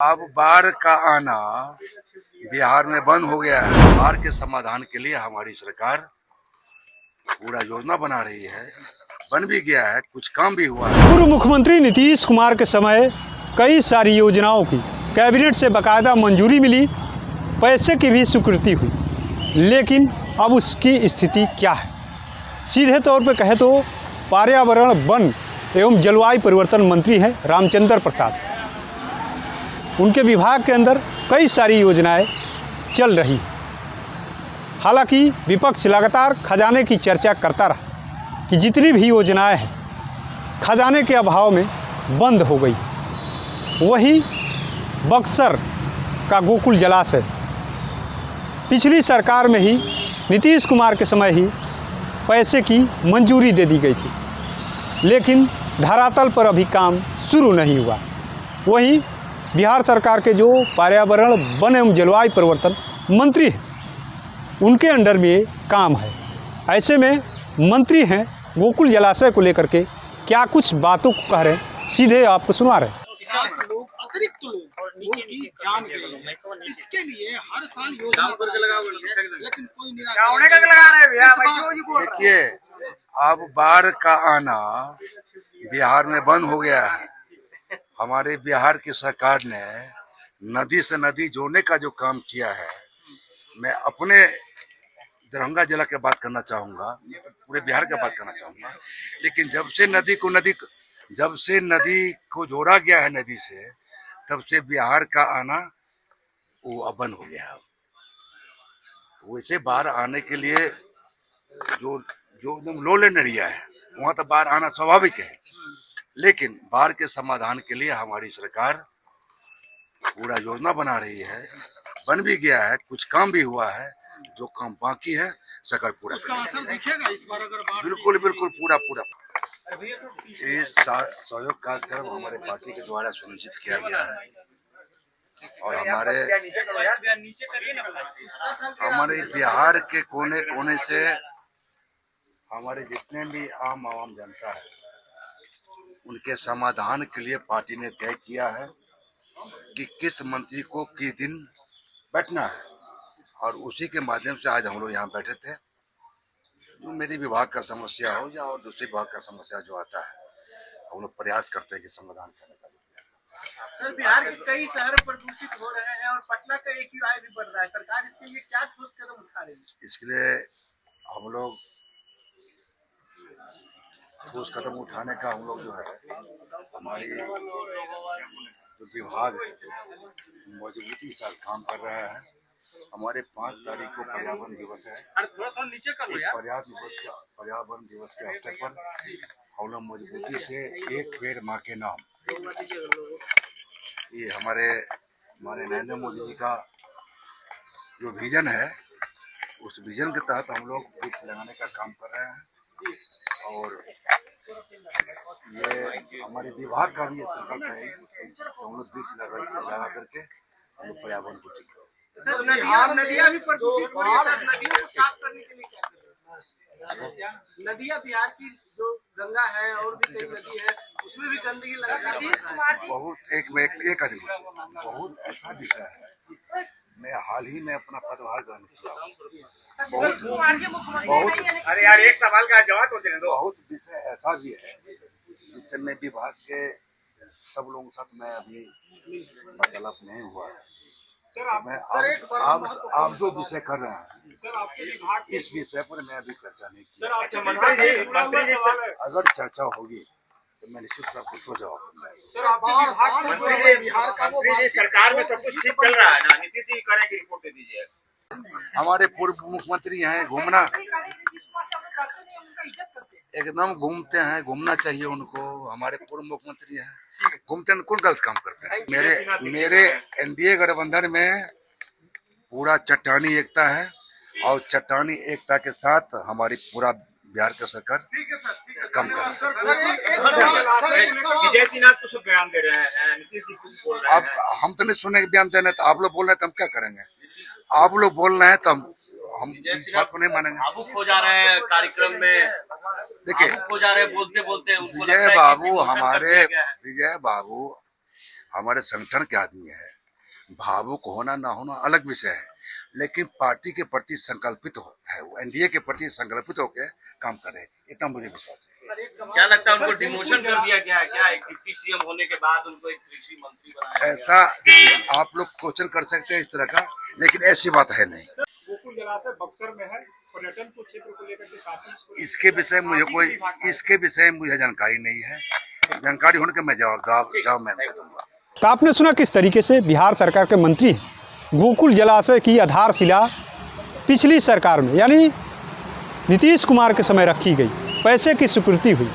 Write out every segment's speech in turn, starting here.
अब बाढ़ का आना बिहार में बंद हो गया है। बाढ़ के समाधान के लिए हमारी सरकार पूरा योजना बना रही है, बन भी गया है, कुछ काम भी हुआ है। पूर्व मुख्यमंत्री नीतीश कुमार के समय कई सारी योजनाओं की कैबिनेट से बाकायदा मंजूरी मिली, पैसे की भी स्वीकृति हुई, लेकिन अब उसकी स्थिति क्या है? सीधे तौर पर कहे तो पर्यावरण, वन एवं जलवायु परिवर्तन मंत्री हैं रामचंद्र प्रसाद। उनके विभाग के अंदर कई सारी योजनाएं चल रही हैं। हालांकि विपक्ष लगातार खजाने की चर्चा करता रहा कि जितनी भी योजनाएं हैं खजाने के अभाव में बंद हो गई। वही बक्सर का गोकुल जलाशय पिछली सरकार में ही नीतीश कुमार के समय ही पैसे की मंजूरी दे दी गई थी, लेकिन धरातल पर अभी काम शुरू नहीं हुआ। वहीं बिहार सरकार के जो पर्यावरण, वन एवं जलवायु परिवर्तन मंत्री हैं, उनके अंडर में ये काम है। ऐसे में मंत्री हैं गोकुल जलाशय को लेकर के क्या कुछ बातों को कह रहे हैं, सीधे आपको सुना रहे हैं। लोग, अतिरिक्त लोग की जान गई है। इसके लिए हर साल योजना बनाई जाती है, लेकिन कोई निराकरण। देखिए, अब बाढ़ का आना बिहार में बंद हो गया है। हमारे बिहार की सरकार ने नदी से नदी जोड़ने का जो काम किया है, मैं अपने दरभंगा जिला की बात करना चाहूँगा, पूरे बिहार की बात करना चाहूँगा। लेकिन जब से नदी को जोड़ा गया है नदी से, तब से बिहार का आना वो अब बंद हो गया है। वैसे बाढ़ आने के लिए जो एकदम लो लैंड एरिया है वहाँ तो बाढ़ आना स्वाभाविक है, लेकिन बाढ़ के समाधान के लिए हमारी सरकार पूरा योजना बना रही है, बन भी गया है, कुछ काम भी हुआ है। जो काम बाकी है सरकार पूरा उसका असर दिखेगा इस बार अगर बाढ़। बिल्कुल पूरा ये सहयोग कार्यक्रम हमारे पार्टी के द्वारा सुनिश्चित किया गया है। और हमारे बिहार के कोने कोने से हमारे जितने भी आम जनता है, उनके समाधान के लिए पार्टी ने तय किया है कि किस मंत्री को किस दिन बैठना है, और उसी के माध्यम से आज हम लोग यहाँ बैठे थे। जो मेरे विभाग का समस्या हो या और दूसरे विभाग का समस्या जो आता है, हम लोग प्रयास करते हैं कि समाधान करने का। सर, बिहार के कई शहर प्रदूषित हो रहे हैं और पटना का AQI भी बढ़ रहा है। सरकार इसके लिए क्या ठोस कदम उठा रही है? इसके लिए हम लोग ठोस कदम उठाने का जो है हमारी जो विभाग है मजबूती से काम कर रहा है। हमारे 5 तारीख को पर्यावरण दिवस है। पर्यावरण दिवस के अवसर पर हम लोग मजबूती से एक पेड़ माँ के नाम, ये हमारे नरेंद्र मोदी जी का जो विजन है, उस विजन के तहत हम लोग वृक्ष लगाने का काम कर रहे हैं। और ये हमारे विभाग का भी ये संकल्प है कि हम लोग वृक्ष लगा करके हम लोग पर्यावरण को ठीक करें। नदियाँ भी प्रदूषित हो रही है, नदियों को साफ करने के लिए क्या करें? नदियाँ बिहार की जो गंगा है और भी कई नदी है, उसमें भी गंदगी लगातार बहुत ऐसा विषय है। मैं हाल ही में अपना पदभार ग्रहण किया, बहुत विषय ऐसा भी है जिससे मैं विभाग के सब लोगों के साथ मैं अभी वार्तालाप नहीं हुआ है। मैं आप जो विषय कर रहे हैं, इस विषय पर मैं अभी चर्चा नहीं की। अगर चर्चा होगी तो मैं निश्चित रूप से जवाब दूंगा। सरकार में सब कुछ ठीक चल रहा है ना? नीतीश जी की रिपोर्ट दे दीजिए। हमारे पूर्व मुख्यमंत्री हैं, घूमना एकदम घूमना चाहिए उनको। हमारे पूर्व मुख्यमंत्री हैं, घूमते हैं, कौन गलत काम करते हैं? मेरे NDA गठबंधन में पूरा चट्टानी एकता है, और चट्टानी एकता के साथ हमारी पूरा बिहार का सरकार काम कर रहा है। विजय सिन्हा कुछ बयान दे रहे हैं, नीतीश जी कुछ बोल रहे हैं। अब हम तो नहीं सुने बयान देने, तो आप लोग बोल रहे हैं तो हम क्या करेंगे? आप लोग बोल रहे हैं तो हम इस बात को नहीं मानेंगे। भावुक हो जा रहे हैं कार्यक्रम में, देखिए हो जा रहे हैं बोलते विजय बाबू हमारे संगठन के आदमी है। भावुक होना ना होना अलग विषय है, लेकिन पार्टी के प्रति संकल्पित है, वो एनडीए के प्रति संकल्पित होकर काम करे, इतना मुझे विश्वास है। क्या लगता है उनको डिमोशन कर दिया गया है क्या? एक डिप्टी सीएम होने के बाद उनको एक कृषि मंत्री बनाया गया? ऐसा देखिए, आप लोग क्वेश्चन कर सकते हैं इस तरह का, लेकिन ऐसी बात है नहीं। गोकुल जलाशय बक्सर में है, पर्यटन को क्षेत्र को लेकर के काफी इसके विषय में मुझे जानकारी नहीं है। जानकारी होने के मैं जवाब मैं दे दूंगा। तो आपने सुना किस तरीके से बिहार सरकार के मंत्री गोकुल जलाशय की आधारशिला पिछली सरकार में यानी नीतीश कुमार के समय रखी गई, पैसे की स्वीकृति हुई।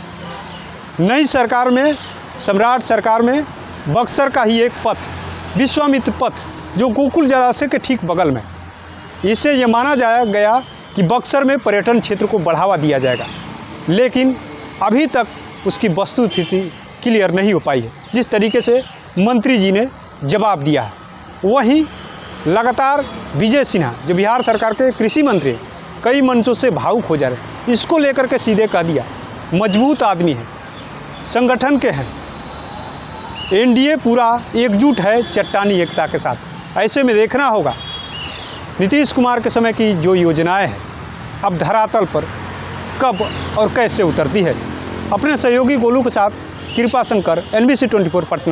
नई सरकार में, सम्राट सरकार में बक्सर का ही एक पथ, विश्वामित्र पथ, जो गोकुल जलाशय के ठीक बगल में, इससे ये माना गया कि बक्सर में पर्यटन क्षेत्र को बढ़ावा दिया जाएगा, लेकिन अभी तक उसकी वस्तुस्थिति क्लियर नहीं हो पाई है, जिस तरीके से मंत्री जी ने जवाब दिया है। वहीं लगातार विजय सिन्हा जो बिहार सरकार के कृषि मंत्री हैं, कई मंचों से भावुक हो जा रहे हैं। इसको लेकर के सीधे कह दिया, मजबूत आदमी है, संगठन के हैं, एनडीए पूरा एकजुट है चट्टानी एकता के साथ। ऐसे में देखना होगा नीतीश कुमार के समय की जो योजनाएं हैं अब धरातल पर कब और कैसे उतरती है। अपने सहयोगी गोलू के साथ कृपा शंकर, NBC 24 पटना।